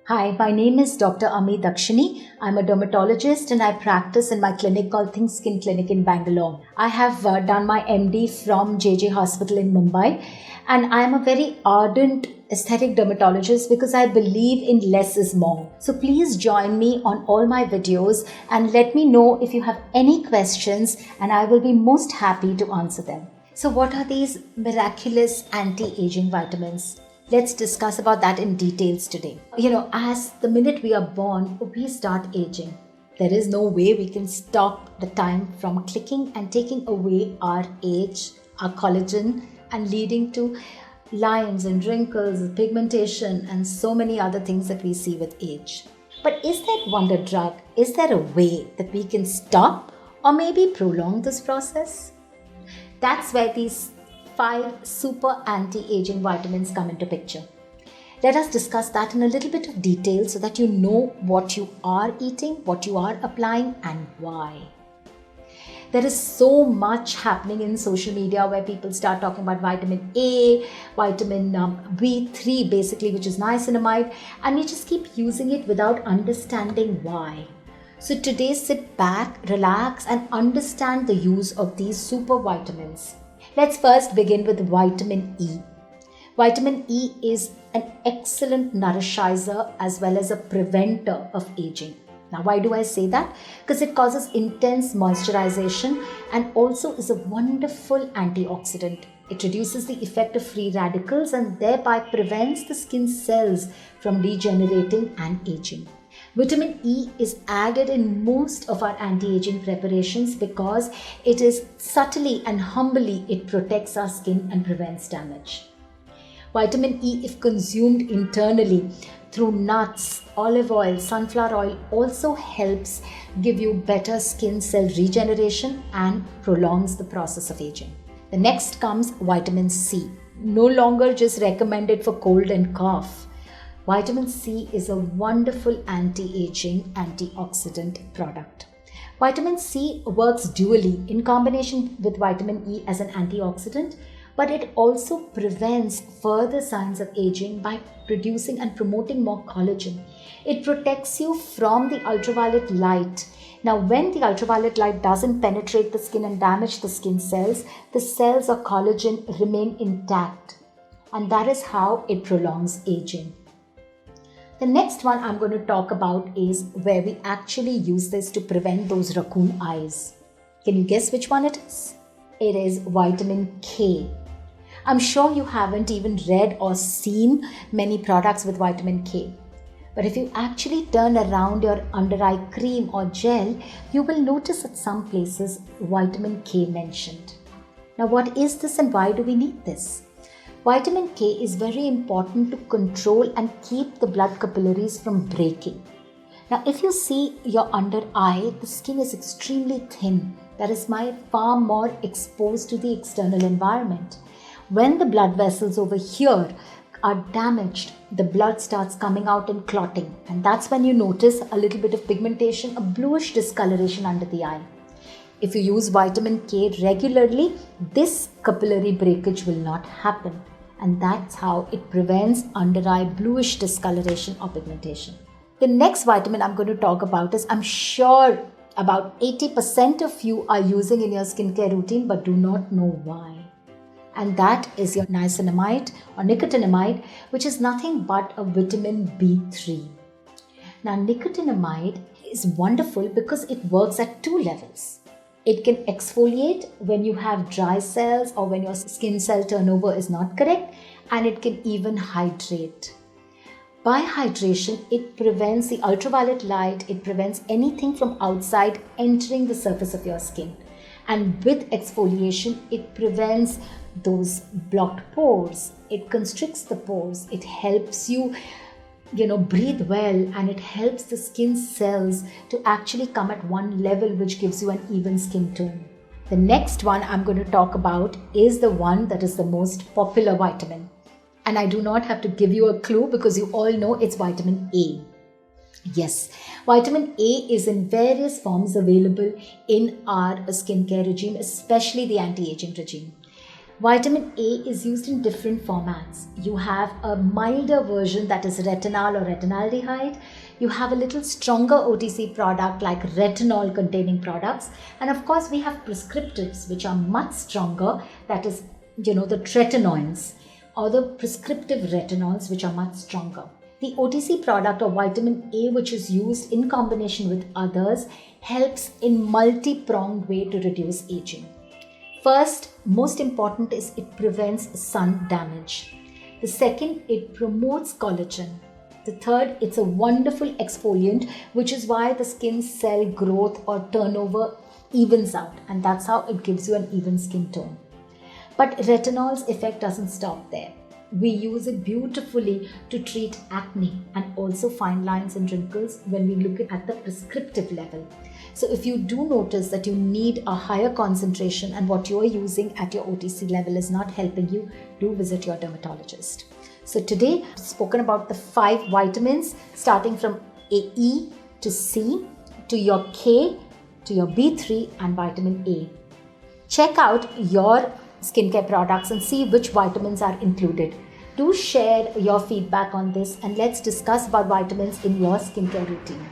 Hi, my name is Dr. Amee Daxini. I'm a dermatologist and I practice in my clinic called Think Skin Clinic in Bangalore. I have done my MD from JJ Hospital in Mumbai, and I'm a very ardent aesthetic dermatologist because I believe in less is more. So please join me on all my videos and let me know if you have any questions, and I will be most happy to answer them. So what are these miraculous anti-aging vitamins? Let's discuss about that in details today. As the minute we are born, we start aging. There is no way we can stop the time from clicking and taking away our age, our collagen, and leading to lines and wrinkles, pigmentation, and so many other things that we see with age. But is there wonder drug? Is there a way that we can stop or maybe prolong this process? That's where these 5 super anti-aging vitamins come into picture. Let us discuss that in a little bit of detail so that you know what you are eating, what you are applying, and why. There is so much happening in social media where people start talking about vitamin A, vitamin B3 basically, which is niacinamide, and we just keep using it without understanding why. So today, sit back, relax, and understand the use of these super vitamins. Let's first begin with vitamin E. Vitamin E is an excellent nourisher as well as a preventer of aging. Now, why do I say that? Because it causes intense moisturization and also is a wonderful antioxidant. It reduces the effect of free radicals and thereby prevents the skin cells from degenerating and aging. Vitamin E is added in most of our anti-aging preparations because it is subtly and humbly it protects our skin and prevents damage. Vitamin E, if consumed internally through nuts, olive oil, sunflower oil, also helps give you better skin cell regeneration and prolongs the process of aging. The next comes vitamin C, no longer just recommended for cold and cough. Vitamin C is a wonderful anti-aging antioxidant product. Vitamin C works dually in combination with vitamin E as an antioxidant, but it also prevents further signs of aging by producing and promoting more collagen. It protects you from the ultraviolet light. Now, when the ultraviolet light doesn't penetrate the skin and damage the skin cells, the cells of collagen remain intact, and that is how it prolongs aging. The next one I'm going to talk about is where we actually use this to prevent those raccoon eyes. Can you guess which one it is? It is vitamin K. I'm sure you haven't even read or seen many products with vitamin K. But if you actually turn around your under eye cream or gel, you will notice at some places vitamin K mentioned. Now, what is this and why do we need this? Vitamin K is very important to control and keep the blood capillaries from breaking. Now, if you see your under eye, the skin is extremely thin. That is far more exposed to the external environment. When the blood vessels over here are damaged, the blood starts coming out and clotting. And that's when you notice a little bit of pigmentation, a bluish discoloration under the eye. If you use vitamin K regularly, this capillary breakage will not happen. And that's how it prevents under eye bluish discoloration or pigmentation. The next vitamin I'm going to talk about is, I'm sure about 80% of you are using in your skincare routine but do not know why. And that is your niacinamide or nicotinamide, which is nothing but a vitamin B3. Now, nicotinamide is wonderful because it works at 2 levels. It can exfoliate when you have dry cells or when your skin cell turnover is not correct, and it can even hydrate. By hydration, it prevents the ultraviolet light, it prevents anything from outside entering the surface of your skin. And with exfoliation, it prevents those blocked pores, it constricts the pores, it helps you breathe well, and it helps the skin cells to actually come at one level, which gives you an even skin tone. The next one I'm going to talk about is the one that is the most popular vitamin. And I do not have to give you a clue because you all know it's vitamin A. Yes, vitamin A is in various forms available in our skincare regime, especially the anti-aging regime. Vitamin A is used in different formats. You have a milder version that is retinol or retinaldehyde. You have a little stronger OTC product like retinol containing products. And of course, we have prescriptives which are much stronger, that is, the tretinoins or the prescriptive retinols which are much stronger. The OTC product or vitamin A, which is used in combination with others, helps in multi-pronged way to reduce aging. First, most important is it prevents sun damage. The second, it promotes collagen. The third, it's a wonderful exfoliant, which is why the skin cell growth or turnover evens out, and that's how it gives you an even skin tone. But retinol's effect doesn't stop there. We use it beautifully to treat acne and also fine lines and wrinkles when we look at the prescriptive level. So if you do notice that you need a higher concentration and what you are using at your OTC level is not helping you, do visit your dermatologist. So today I've spoken about the 5 vitamins, starting from E to C to your K to your B3 and vitamin A. Check out your skincare products and see which vitamins are included. Do share your feedback on this and let's discuss about vitamins in your skincare routine.